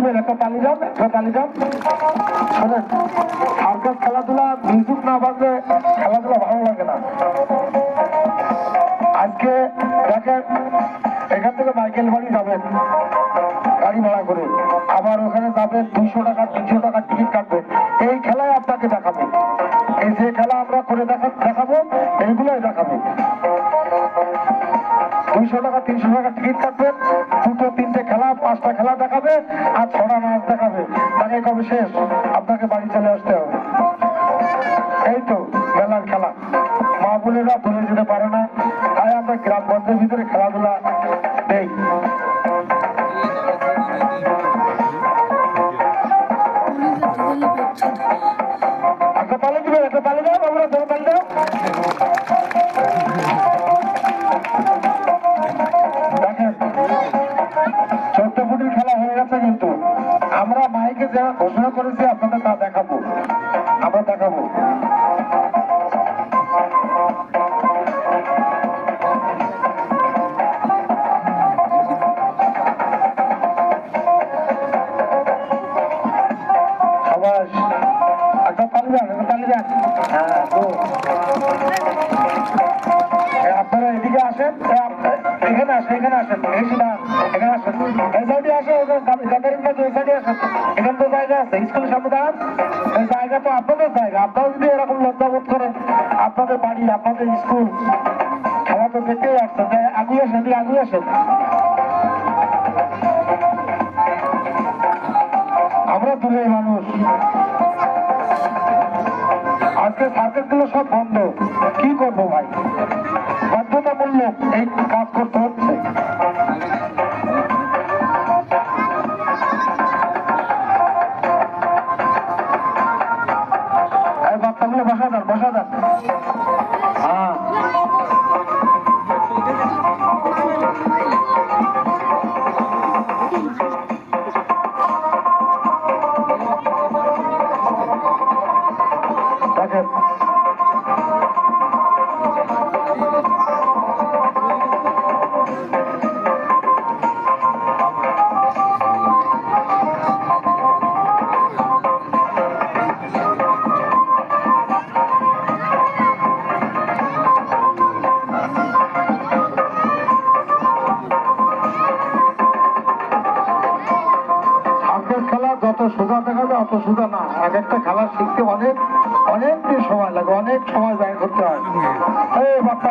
দিবেন, একটা তালি যান, একটা তালি যান। শোনেন, সার্কাস খেলাধুলা মিউজিক না বাজলে খেলাধুলা ভালো লাগে না। আজকে দেখেন, এখান থেকে মাইকেল বাড়ি যাবেন গাড়ি ভাড়া করে, আবার ওখানে যাবেন 200 টাকা 300 টাকা টিকিট কাটবেন। এই খেলায় আপনাকে দেখাবো, এই যে খেলা আমরা করে দেখাবো এইগুলোই দেখাবো। 200 টাকা 300 টাকা টিকিট কাটবেন, 2টো 3টে খেলা 5টা খেলা দেখাবে আর 6টা নাচ দেখাবে। তাকে কবে শেষ, আপনাকে বাড়ি চলে আসতে হবে। এই তো মেলার খেলা, মা বোনেরা বলে যেতে পারে না, তাই আমরা গ্রামগঞ্জের ভিতরে খেলাধুলা দেই। একটা তালি দিবেন, একটা তালি দাও, আমরা ধরে তালি দাও। দেখেন 14 ফুটের খেলা হয়ে গেছে, কিন্তু আমরা মাইকে যা ঘোষণা করেছি আপনাদের তা দেখাবো, আমরা দেখাবো। একটা তালি দেন, একটা তালি দেন। হ্যাঁ, আপনারা এদিকে আসেন, এখানে আসেন, এখানে আসেন, এখানে আসেন, এই সাইডে আসেন, গাদারির মধ্যে এই সাইডে আসেন। এখানে তো জায়গা আছে, স্কুলের সামনে দাঁড়ান। এই জায়গা তো আপনাদের জায়গা, আপনারা যদি এরকম লজ্জাবোধ করেন, আপনাদের বাড়ি, আপনাদের স্কুল, খেলা তো দেখতেই আসছেন, আগুয়ে আসেন, এদিকে আগুয়ে আসেন। আমরা দূরের মানুষ, আজকে সার্কেল গুলো সব বন্ধ, কি করবো ভাই, বাধ্যতামূলক এই কাজ করতে হচ্ছে। এই বাচ্চাগুলো বসা যান, বসা যান। হ্যাঁ, দেখেন খেলা যত সোজা দেখা যায় অত সোজা না, এক একটা খেলা শিখতে অনেক অনেক সময় লাগে, অনেক সময় ব্যয় করতে হয়। এই বাচ্চা